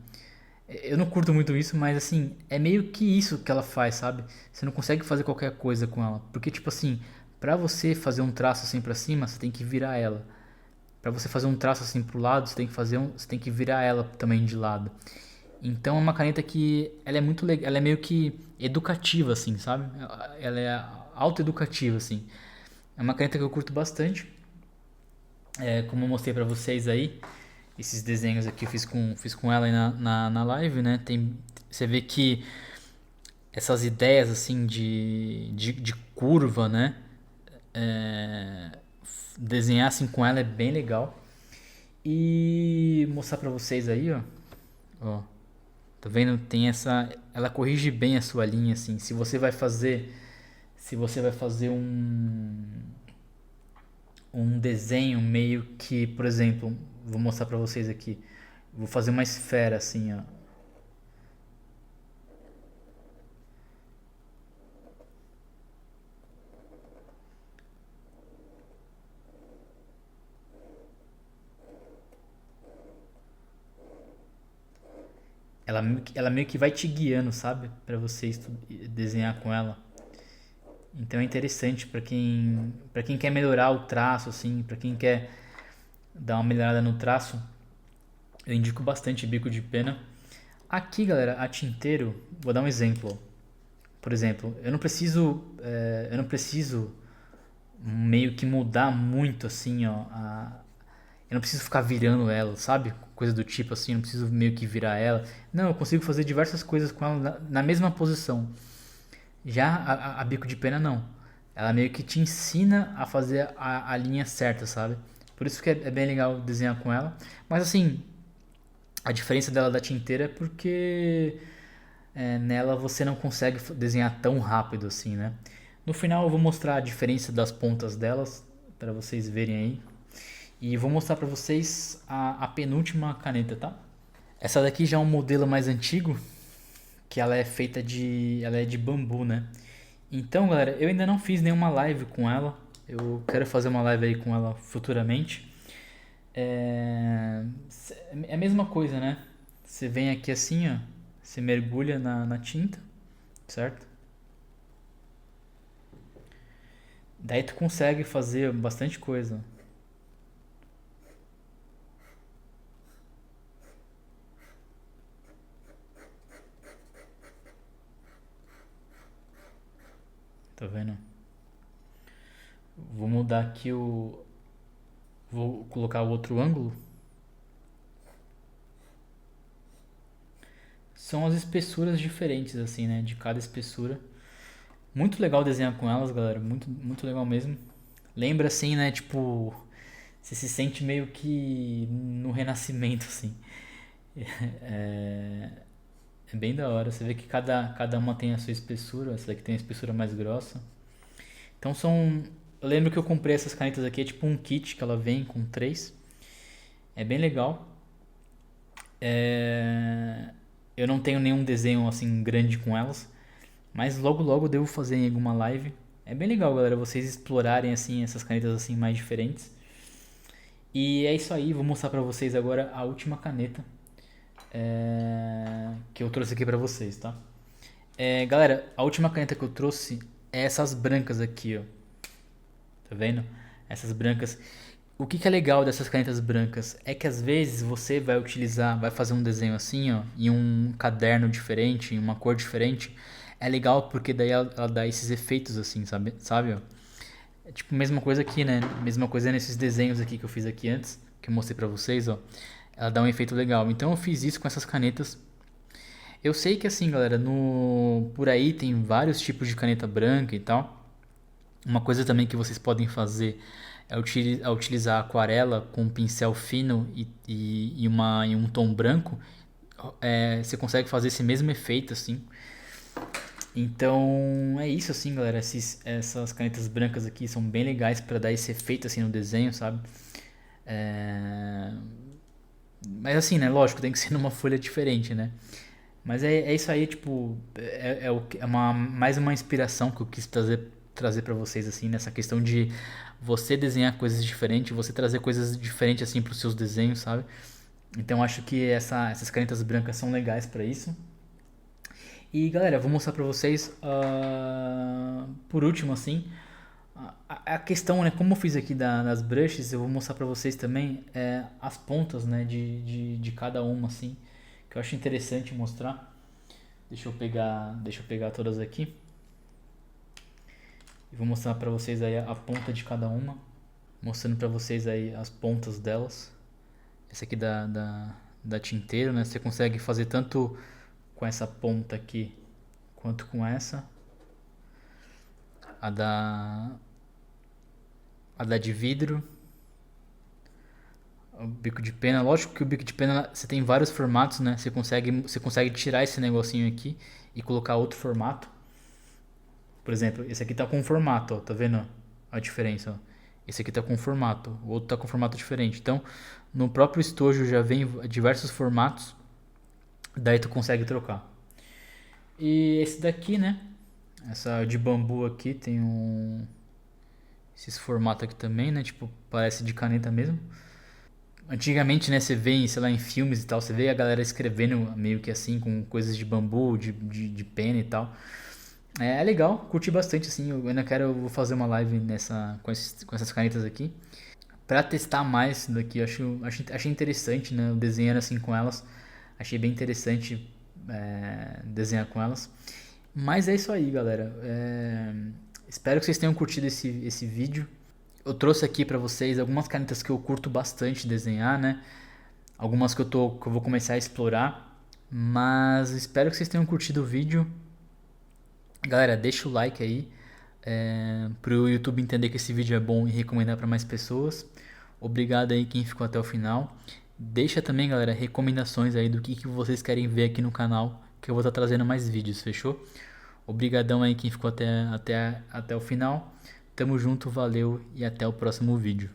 Eu não curto muito isso, mas assim, é meio que isso que ela faz, sabe? Você não consegue fazer qualquer coisa com ela. Porque, tipo assim, para você fazer um traço assim para cima, você tem que virar ela. Para você fazer um traço assim pro lado, você tem que virar ela também de lado. Então é uma caneta que ela é muito legal, ela é meio que educativa assim, sabe? Ela é autoeducativa assim. É uma caneta que eu curto bastante. Como eu mostrei pra vocês aí, esses desenhos aqui eu fiz com ela aí na live, né? Você vê que essas ideias assim de curva, né? É, desenhar assim com ela é bem legal. E mostrar pra vocês aí, ó. Tá vendo? Tem essa, ela corrige bem a sua linha assim. Se você vai fazer um desenho meio que, por exemplo, vou mostrar pra vocês aqui. Vou fazer uma esfera assim, ó. Ela meio que vai te guiando, sabe? Pra você desenhar com ela. Então é interessante para quem quer melhorar o traço assim, para quem quer dar uma melhorada no traço, eu indico bastante bico de pena. Aqui, galera, a tinteiro, vou dar um exemplo. Por exemplo, eu não preciso meio que mudar muito assim, ó, eu não preciso ficar virando ela, sabe? Coisa do tipo assim, eu não preciso meio que virar ela. Não, eu consigo fazer diversas coisas com ela na mesma posição. Já a bico de pena não. Ela meio que te ensina a fazer a linha certa, sabe? Por isso que é bem legal desenhar com ela. Mas assim, a diferença dela da tinteira é porque nela você não consegue desenhar tão rápido assim, né? No final eu vou mostrar a diferença das pontas delas para vocês verem aí. E vou mostrar para vocês a penúltima caneta, tá? Essa daqui já é um modelo mais antigo, que ela é de bambu, né? Então, galera, eu ainda não fiz nenhuma live com ela. Eu quero fazer uma live aí com ela futuramente. É, é a mesma coisa, né? Você vem aqui assim, ó. Você mergulha na tinta, certo? Daí tu consegue fazer bastante coisa. Tá vendo? Vou mudar aqui o. Vou colocar o outro ângulo. São as espessuras diferentes, assim, né? De cada espessura. Muito legal desenhar com elas, galera. Muito, muito legal mesmo. Lembra assim, né? Tipo, você se sente meio que no renascimento, assim. É, é bem da hora. Você vê que cada uma tem a sua espessura. Essa daqui tem a espessura mais grossa. Então são. Eu lembro que eu comprei essas canetas aqui, é tipo um kit que ela vem com três. É bem legal. É, eu não tenho nenhum desenho assim grande com elas, mas logo logo eu devo fazer em alguma live. É bem legal, galera, vocês explorarem assim essas canetas assim mais diferentes. E é isso aí, vou mostrar pra vocês agora a última caneta que eu trouxe aqui pra vocês, tá? Galera, a última caneta que eu trouxe é essas brancas aqui, ó. Tá vendo? Essas brancas. O que é legal dessas canetas brancas é que às vezes você vai utilizar, vai fazer um desenho assim, ó, em um caderno diferente, em uma cor diferente. É legal porque daí ela dá esses efeitos assim, sabe, ó? É tipo a mesma coisa aqui, né? Mesma coisa nesses desenhos aqui que eu fiz aqui antes, que eu mostrei pra vocês, ó. Ela dá um efeito legal. Então eu fiz isso com essas canetas. Eu sei que assim, galera, no por aí tem vários tipos de caneta branca e tal. Uma coisa também que vocês podem fazer é utilizar aquarela com um pincel fino e um tom branco. Você consegue fazer esse mesmo efeito assim. Então é isso assim, galera. Essas canetas brancas aqui são bem legais para dar esse efeito assim no desenho, sabe? É, mas assim, né? Lógico, tem que ser numa folha diferente, né? Mas é isso aí, tipo, mais uma inspiração que eu quis trazer para vocês, assim, nessa questão de você desenhar coisas diferentes, você trazer coisas diferentes, assim, pros seus desenhos, sabe? Então acho que essas canetas brancas são legais para isso. E galera, vou mostrar para vocês, por último, assim, a questão, né, como eu fiz aqui das brushes, eu vou mostrar pra vocês também as pontas, né, de cada uma, assim, que eu acho interessante mostrar. Deixa eu pegar todas aqui e vou mostrar pra vocês aí a ponta de cada uma, mostrando pra vocês aí as pontas delas. Essa aqui da tinteiro, né, você consegue fazer tanto com essa ponta aqui quanto com essa. A da de vidro, o bico de pena. Lógico que o bico de pena você tem vários formatos, né? Você consegue tirar esse negocinho aqui e colocar outro formato. Por exemplo, esse aqui tá com um formato, ó, tá vendo a diferença? Ó? Esse aqui tá com um formato, o outro tá com um formato diferente. Então, no próprio estojo já vem diversos formatos, daí tu consegue trocar. E esse daqui, né? Essa de bambu aqui tem esses formatos aqui também, né? Tipo, parece de caneta mesmo. Antigamente, né, você vê, sei lá, em filmes e tal, você vê a galera escrevendo meio que assim, com coisas de bambu, de pena e tal. É legal, curti bastante, assim, eu ainda quero, eu vou fazer uma live com essas canetas aqui. Pra testar mais isso daqui, achei interessante, né, desenhar assim com elas. Achei bem interessante desenhar com elas. Mas é isso aí, galera. Espero que vocês tenham curtido esse vídeo. Eu trouxe aqui pra vocês algumas canetas que eu curto bastante desenhar, né? Algumas que que eu vou começar a explorar. Mas espero que vocês tenham curtido o vídeo. Galera, deixa o like aí. Pro YouTube entender que esse vídeo é bom e recomendar pra mais pessoas. Obrigado aí quem ficou até o final. Deixa também, galera, recomendações aí do que vocês querem ver aqui no canal, que eu vou estar trazendo mais vídeos, fechou? Obrigadão aí quem ficou até o final. Tamo junto, valeu e até o próximo vídeo.